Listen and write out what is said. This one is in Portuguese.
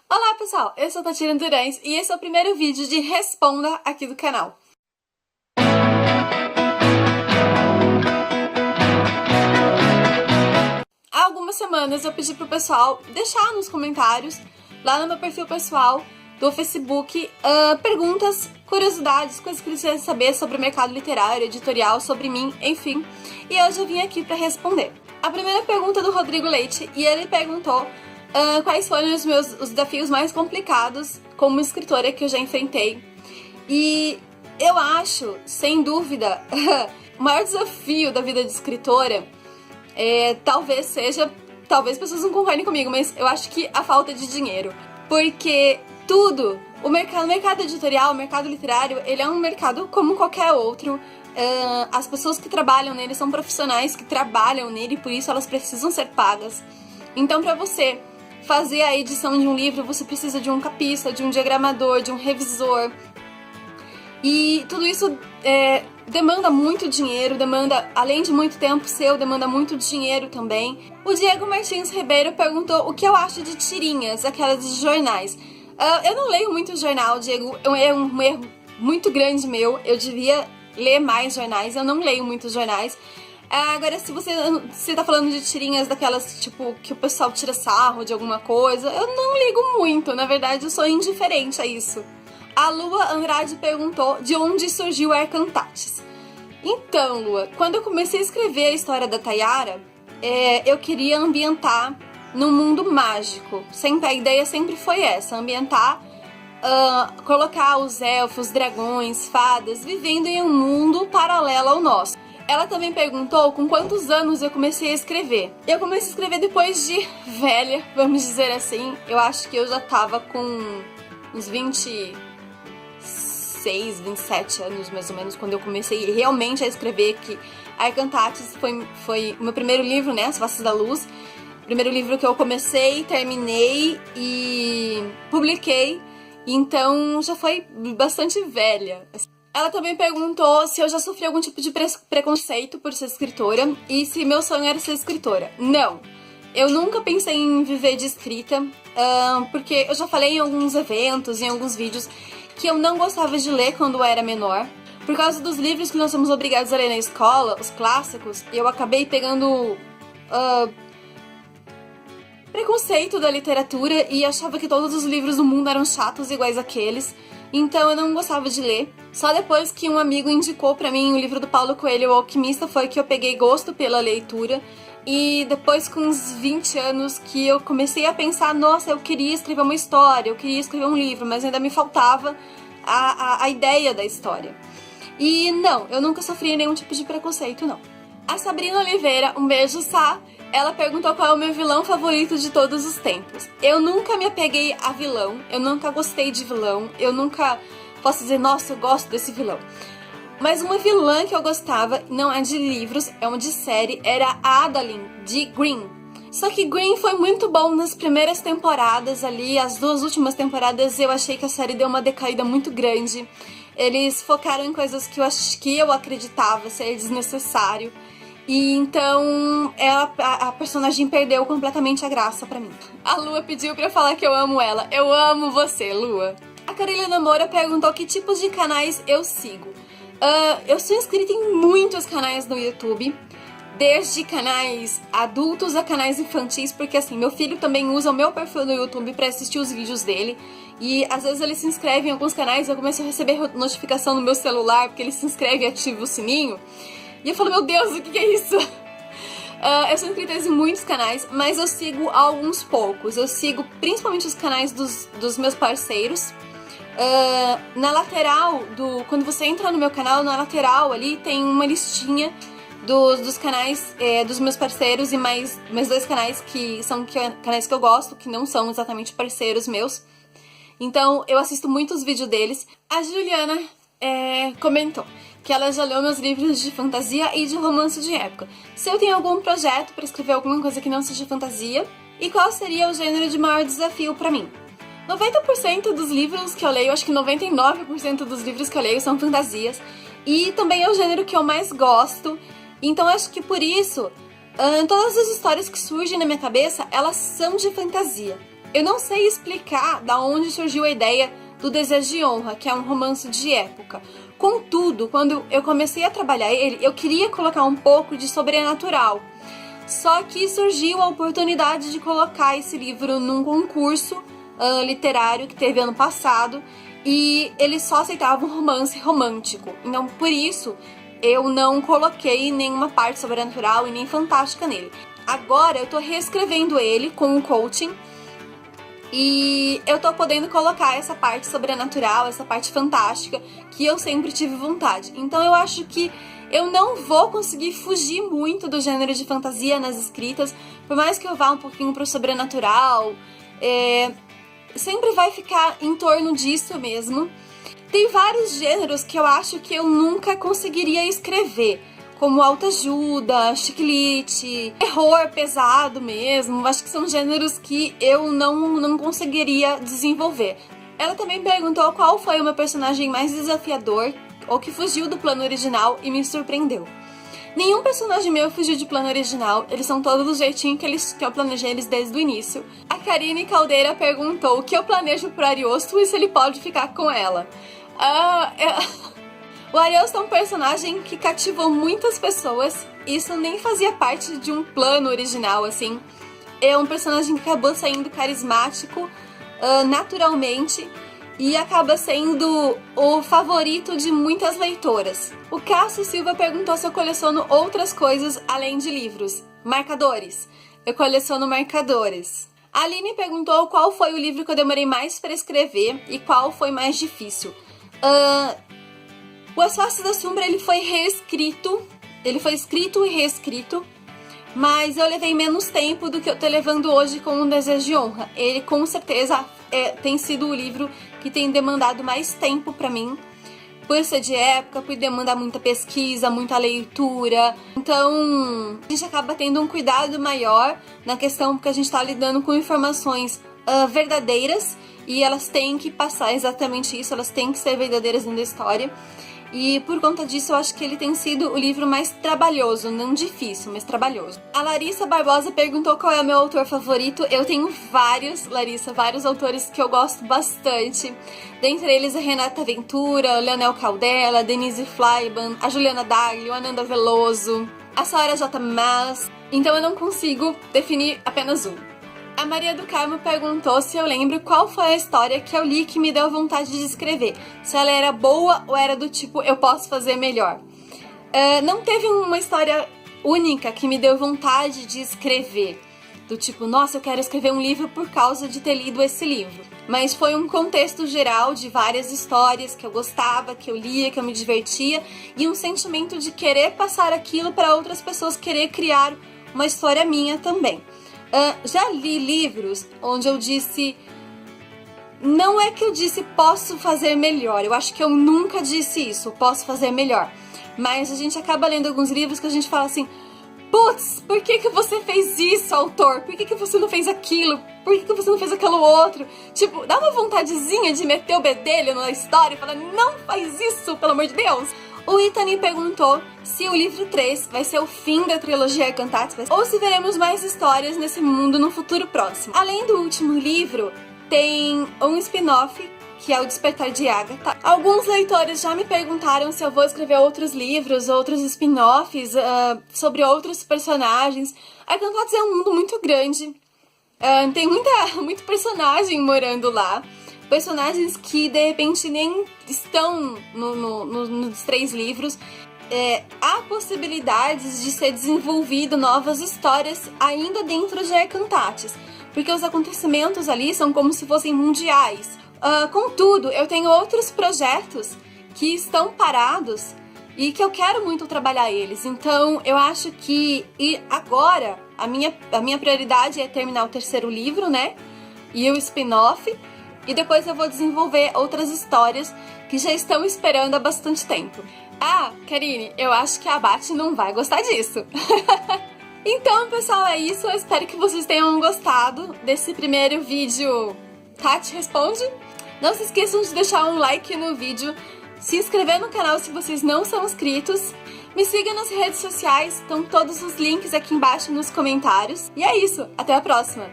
Olá pessoal, eu sou a Tatiana Durães e esse é o primeiro vídeo de Responda aqui do canal. Há algumas semanas eu pedi pro pessoal deixar nos comentários, lá no meu perfil pessoal do Facebook, perguntas, curiosidades, coisas que eles querem saber sobre o mercado literário, editorial, sobre mim, enfim. E hoje eu vim aqui para responder. A primeira pergunta é do Rodrigo Leite e ele perguntou quais foram os desafios mais complicados como escritora que eu já enfrentei. E eu acho, sem dúvida, o maior desafio da vida de escritora talvez pessoas não concordem comigo, mas eu acho que a falta de dinheiro. Porque o mercado editorial, o mercado literário, ele é um mercado como qualquer outro. As pessoas que trabalham nele são profissionais que trabalham nele, por isso elas precisam ser pagas. Então, para você fazer a edição de um livro, você precisa de um capista, de um diagramador, de um revisor. E tudo isso demanda muito dinheiro, além de muito tempo seu, demanda muito dinheiro também. O Diego Martins Ribeiro perguntou o que eu acho de tirinhas, aquelas de jornais. Eu não leio muito jornal, Diego, é um erro muito grande meu, eu devia ler mais jornais, eu não leio muitos jornais. Agora, se você tá falando de tirinhas daquelas, tipo, que o pessoal tira sarro de alguma coisa, eu não ligo muito, na verdade eu sou indiferente a isso. A Lua Andrade perguntou de onde surgiu Arcantates. Então, Lua, quando eu comecei a escrever a história da Tayara, eu queria ambientar num mundo mágico. A ideia sempre foi essa, ambientar, colocar os elfos, dragões, fadas, vivendo em um mundo paralelo ao nosso. Ela também perguntou com quantos anos eu comecei a escrever. Eu comecei a escrever depois de velha, vamos dizer assim. Eu acho que eu já tava com uns 26, 27 anos, mais ou menos, quando eu comecei realmente a escrever, que Arcantates foi o meu primeiro livro, né, As Faces da Luz. Primeiro livro que eu comecei, terminei e publiquei. Então já foi bastante velha. Ela também perguntou se eu já sofri algum tipo de preconceito por ser escritora e se meu sonho era ser escritora. Não, eu nunca pensei em viver de escrita, porque eu já falei em alguns eventos, em alguns vídeos, que eu não gostava de ler quando eu era menor. Por causa dos livros que nós somos obrigados a ler na escola, os clássicos, eu acabei pegando preconceito da literatura e achava que todos os livros do mundo eram chatos iguais àqueles. Então eu não gostava de ler. Só depois que um amigo indicou pra mim o livro do Paulo Coelho, O Alquimista, foi que eu peguei gosto pela leitura. E depois, com uns 20 anos, que eu comecei a pensar, nossa, eu queria escrever uma história, eu queria escrever um livro, mas ainda me faltava a ideia da história. E não, eu nunca sofri nenhum tipo de preconceito, não. A Sabrina Oliveira, um beijo, Sá, ela perguntou qual é o meu vilão favorito de todos os tempos. Eu nunca me apeguei a vilão, eu nunca gostei de vilão, eu nunca posso dizer, nossa, eu gosto desse vilão. Mas uma vilã que eu gostava, não é de livros, é uma de série, era a Adalyn, de Grimm. Só que Grimm foi muito bom nas primeiras temporadas ali, as 2 últimas temporadas eu achei que a série deu uma decaída muito grande. Eles focaram em coisas que eu acreditava ser desnecessário. E então a personagem perdeu completamente a graça pra mim. A Lua pediu pra eu falar que eu amo ela. Eu amo você, Lua. A Carolina Moura perguntou que tipos de canais eu sigo. Eu sou inscrita em muitos canais no YouTube, desde canais adultos a canais infantis, porque assim, meu filho também usa o meu perfil no YouTube pra assistir os vídeos dele. E às vezes ele se inscreve em alguns canais e eu começo a receber notificação no meu celular, porque ele se inscreve e ativa o sininho. E eu falo, meu Deus, o que é isso? Eu sou inscrita em muitos canais, mas eu sigo alguns poucos. Eu sigo principalmente os canais dos meus parceiros. Na lateral, quando você entra no meu canal, na lateral ali tem uma listinha dos canais dos meus parceiros e mais 2 canais que são canais que eu gosto, que não são exatamente parceiros meus. Então eu assisto muitos vídeos deles. A Juliana comentou que ela já leu meus livros de fantasia e de romance de época. Se eu tenho algum projeto para escrever alguma coisa que não seja fantasia, e qual seria o gênero de maior desafio para mim? 90% dos livros que eu leio, acho que 99% dos livros que eu leio são fantasias, e também é o gênero que eu mais gosto, então acho que por isso, todas as histórias que surgem na minha cabeça, elas são de fantasia. Eu não sei explicar da onde surgiu a ideia do Desejo de Honra, que é um romance de época. Contudo, quando eu comecei a trabalhar ele, eu queria colocar um pouco de sobrenatural. Só que surgiu a oportunidade de colocar esse livro num concurso literário que teve ano passado, e eles só aceitavam romance romântico. Então, por isso, eu não coloquei nenhuma parte sobrenatural e nem fantástica nele. Agora, eu tô reescrevendo ele com o coaching, e eu tô podendo colocar essa parte sobrenatural, essa parte fantástica, que eu sempre tive vontade. Então eu acho que eu não vou conseguir fugir muito do gênero de fantasia nas escritas, por mais que eu vá um pouquinho pro sobrenatural, sempre vai ficar em torno disso mesmo. Tem vários gêneros que eu acho que eu nunca conseguiria escrever, como autoajuda, chiclete, terror pesado mesmo. Acho que são gêneros que eu não conseguiria desenvolver. Ela também perguntou qual foi o meu personagem mais desafiador ou que fugiu do plano original e me surpreendeu. Nenhum personagem meu fugiu de plano original, eles são todos do jeitinho que eu planejei eles desde o início. A Karine Caldeira perguntou o que eu planejo pro Ariosto e se ele pode ficar com ela. O Ariosto é um personagem que cativou muitas pessoas. Isso nem fazia parte de um plano original, assim. É um personagem que acabou saindo carismático naturalmente e acaba sendo o favorito de muitas leitoras. O Cássio Silva perguntou se eu coleciono outras coisas além de livros. Marcadores. Eu coleciono marcadores. A Aline perguntou qual foi o livro que eu demorei mais para escrever e qual foi mais difícil. O As Faces da Sombra, ele foi reescrito, ele foi escrito e reescrito, mas eu levei menos tempo do que eu tô levando hoje com o Desejo de Honra. Ele com certeza tem sido o livro que tem demandado mais tempo pra mim, por ser de época, por demandar muita pesquisa, muita leitura. Então, a gente acaba tendo um cuidado maior na questão, porque a gente tá lidando com informações verdadeiras, e elas têm que passar exatamente isso, elas têm que ser verdadeiras dentro da história. E por conta disso eu acho que ele tem sido o livro mais trabalhoso, não difícil, mas trabalhoso. A Larissa Barbosa perguntou qual é o meu autor favorito. Eu tenho vários, Larissa, vários autores que eu gosto bastante. Dentre eles a Renata Ventura, o Leonel Caldela, a Denise Fleiban, a Juliana Daglio, a Nanda Veloso, a Sara J. Maas. Então eu não consigo definir apenas um. A Maria do Carmo perguntou se eu lembro qual foi a história que eu li que me deu vontade de escrever. Se ela era boa ou era do tipo, eu posso fazer melhor. Não teve uma história única que me deu vontade de escrever. Do tipo, nossa, eu quero escrever um livro por causa de ter lido esse livro. Mas foi um contexto geral de várias histórias que eu gostava, que eu lia, que eu me divertia. E um sentimento de querer passar aquilo para outras pessoas, querer criar uma história minha também. Já li livros onde eu disse... Não é que eu disse posso fazer melhor. Eu acho que eu nunca disse isso, posso fazer melhor. Mas a gente acaba lendo alguns livros que a gente fala assim... Putz, por que você fez isso, autor? Por que você não fez aquilo? Por que você não fez aquilo outro? Tipo, dá uma vontadezinha de meter o bedelho na história e falar... Não faz isso, pelo amor de Deus! O Itani perguntou se o livro 3 vai ser o fim da trilogia Arcantatis ou se veremos mais histórias nesse mundo no futuro próximo. Além do último livro, tem um spin-off, que é o Despertar de Agatha. Alguns leitores já me perguntaram se eu vou escrever outros livros, outros spin-offs sobre outros personagens. Arcantatis é um mundo muito grande, tem muito personagem morando lá. Personagens que de repente nem estão nos 3 livros. Há possibilidades de ser desenvolvido novas histórias ainda dentro de Arcantatis, porque os acontecimentos ali são como se fossem mundiais. Contudo, eu tenho outros projetos que estão parados e que eu quero muito trabalhar eles. Então eu acho que agora a minha prioridade é terminar o 3º livro, né? E o spin-off. E depois eu vou desenvolver outras histórias que já estão esperando há bastante tempo. Karine, eu acho que a Abate não vai gostar disso. Então, pessoal, é isso. Eu espero que vocês tenham gostado desse primeiro vídeo Tati Responde. Não se esqueçam de deixar um like no vídeo, se inscrever no canal se vocês não são inscritos. Me siga nas redes sociais, estão todos os links aqui embaixo nos comentários. E é isso, até a próxima!